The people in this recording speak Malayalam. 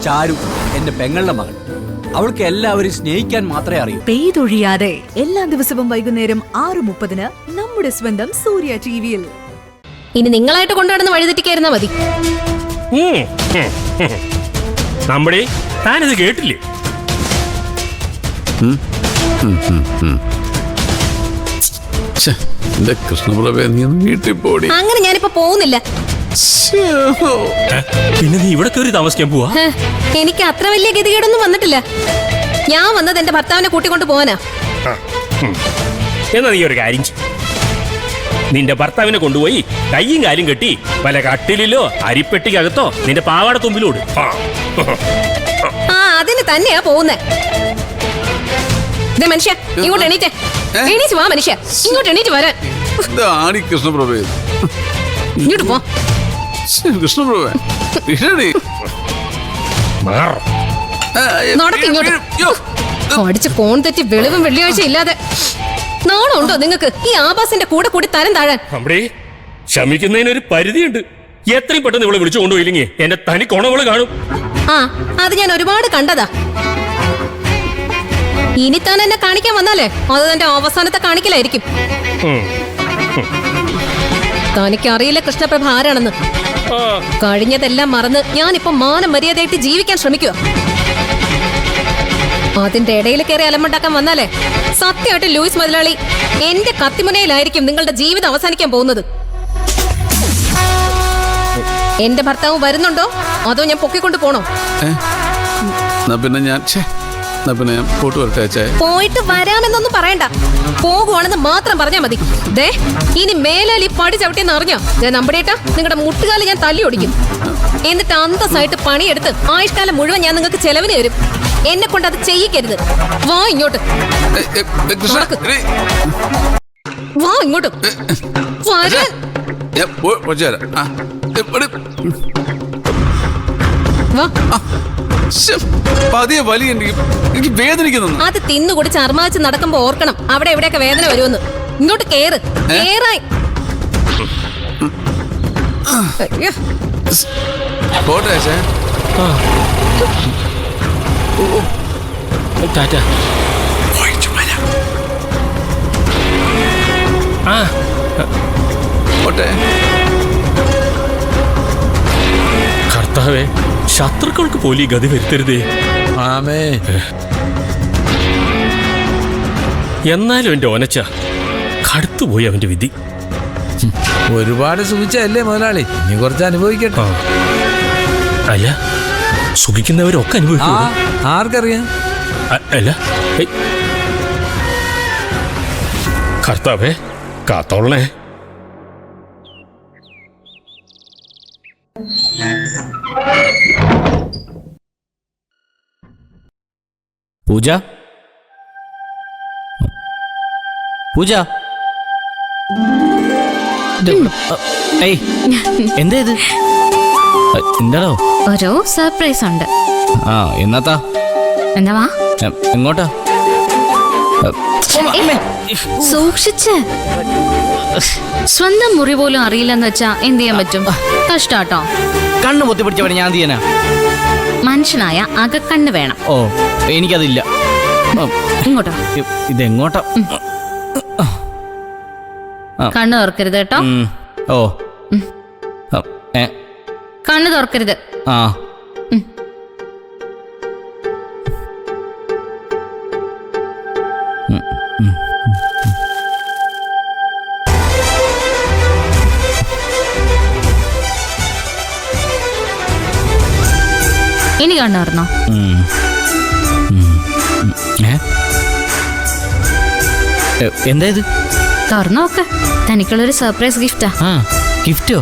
ചാരു എന്റെ പെങ്ങളുടെ മകൾ. അവൾക്ക് എല്ലാവരും സ്നേഹിക്കാൻ മാത്രമേ അറിയൂ. പെയ്തൊഴിയാതെ എല്ലാ ദിവസവും വൈകുന്നേരം 6:30 നമ്മുടെ സ്വന്തം സൂര്യ ടിവിയിൽ. ഇനി നിങ്ങളായിട്ട് കൊണ്ടുനടന്ന് വഴിതെറ്റിക്കായിരുന്നാ മതി. നമ്മുടെ താനിത് കേട്ടില്ലേ? അങ്ങനെ ഞാനിപ്പോ പോകുന്നില്ല. പിന്നെ നീ ഇവിടെ കയറി താമസിക്കാൻ പോവാ? എനിക്ക് അത്ര വലിയ ഗതികേടൊന്നും വന്നിട്ടില്ല. ഞാൻ വന്നത് എന്റെ ഭർത്താവിനെ കൂട്ടിക്കൊണ്ട് പോവാനാ. എന്നാ നീ ഒരു കാര്യം ചെയ്യ്. നിന്റെ ഭർത്താവിനെ കൊണ്ടുപോയി കയ്യും കാലും കെട്ടി പല കട്ടിലിലോ അരിപ്പെട്ടിക്കകത്തോ നിന്റെ പാവാട തുമ്പിലോട്. അതിന് തന്നെയാ പോകുന്നേ. മനുഷ്യ ഇങ്ങോട്ട് എണീറ്റേ. എണീച്ച് വാ മനുഷ്യ, ഇങ്ങോട്ട് എണീറ്റ് വരാൻ. ഇങ്ങോട്ട് പോ ഇങ്ങോട്ട്. അടിച്ച് ഫോൺ തെറ്റി വെളിവും വെള്ളിയാഴ്ച ഇല്ലാതെ നാണുണ്ടോ നിങ്ങൾക്ക് ഈ ആഭാസിന്റെ കൂടെ കൂടി തരം താഴാൻ? ക്ഷമിക്കുന്നതിനൊരു പരിധിയുണ്ട്. എത്രയും പെട്ടെന്ന് ഇവളെ വിളിച്ചു കൊണ്ടുപോയില്ലെങ്കിൽ എന്റെ തനി കൊണവള് കാണും. അത് ഞാൻ ഒരുപാട് കണ്ടതാ. ഇനി താൻ എന്നെ കാണിക്കാൻ വന്നാലേ അത് തന്റെ അവസാനത്തെ കാണിക്കലായിരിക്കും. തനിക്കറിയില്ല കൃഷ്ണപ്രഭ ആരാണെന്ന്. കഴിഞ്ഞതെല്ലാം മറന്ന് ഞാനിപ്പോ മാനം മര്യാദയായിട്ട് ജീവിക്കാൻ ശ്രമിക്കുക. അതിന്റെ ഇടയിൽ കയറി അലമ്പുണ്ടാക്കാൻ വന്നാലേ സത്യമായിട്ട് ലൂയിസ് മുതലാളി എന്റെ കത്തിമുനയിലായിരിക്കും നിങ്ങളുടെ ജീവിതം അവസാനിക്കാൻ പോകുന്നത്. എന്റെ ഭർത്താവ് വരുന്നുണ്ടോ അതോ ഞാൻ പൊക്കിക്കൊണ്ട് പോണോ? പോയിട്ട് വരാമെന്നൊന്നും പറയണ്ട. പോകുവാണെന്ന് മാത്രം പറഞ്ഞാ മതി. ദേ ഇനി മേലാൽ ഈ പടി ചവിട്ടിയെന്ന് അറിഞ്ഞോ ഞാൻ നമ്പടേട്ടാ നിങ്ങളുടെ മുട്ടുകാലം ഞാൻ തല്ലി ഓടിക്കും. എന്നിട്ട് അന്തസ്സായിട്ട് പണിയെടുത്ത് ആയുഷ്കാലം മുഴുവൻ ഞാൻ നിങ്ങൾക്ക് ചെലവിന് തരും. എന്നെ കൊണ്ട് അത് ചെയ്യിക്കരുത്. വാ ഇങ്ങോട്ട്, വാ ഇങ്ങോട്ട് വരാൻ. അത് തിന്നുകൂടി ചർമാച്ച് നടക്കുമ്പോ ഓർക്കണം അവിടെ എവിടെയൊക്കെ വേദന വരുമെന്ന്. ഇങ്ങോട്ട് കേറ്, കേറായി. കർത്താവേ, ശത്രുക്കൾക്ക് പോലും ഈ ഗതി വരുത്തരുതേ. എന്നാലും എന്റെ ഓനച്ച കടുത്തുപോയി അവന്റെ വിധി. ഒരുപാട് സുഖിച്ചല്ലേ മുതലാളി, നീ കുറച്ച് അനുഭവിക്കട്ടോ. അല്ല, സുഖിക്കുന്നവരൊക്കെ അനുഭവിക്കും. ആർക്കറിയാം? അല്ല, കർത്താവേ കാത്തോളണേ. പൂജ, പൂജ, എന്താ ഇത്? എന്താണോ? ഒരു സർപ്രൈസ് ഉണ്ട്. എന്നാത്താ? എന്താ? എങ്ങോട്ടാ? സൂക്ഷിച്ച്. സ്വന്തം മുറി പോലും അറിയില്ലെന്ന് വെച്ചാ എന്ത് ചെയ്യാൻ പറ്റും? കഷ്ടാട്ടോ. കണ്ണ് പൊത്തി പിടിച്ചവനെ ഞാൻ എന്ത് ചെയ്യാനാ? മനുഷ്യനായ അകക്കണ്ണ് വേണം. ഓ, എനിക്കതില്ല. ഇങ്ങോട്ടോ. ഇതെങ്ങോട്ടാ? കണ്ണ് തുറക്കരുത് കേട്ടോ. ഓ, കണ്ണ് തുറക്കരുത്. ഇനി കണ്ണ് തുറന്നോ. എന്താ ഇത്? തുറന്നോക്ക്. തനിക്കുള്ളൊരു സർപ്രൈസ് ഗിഫ്റ്റാ. ഗിഫ്റ്റോ?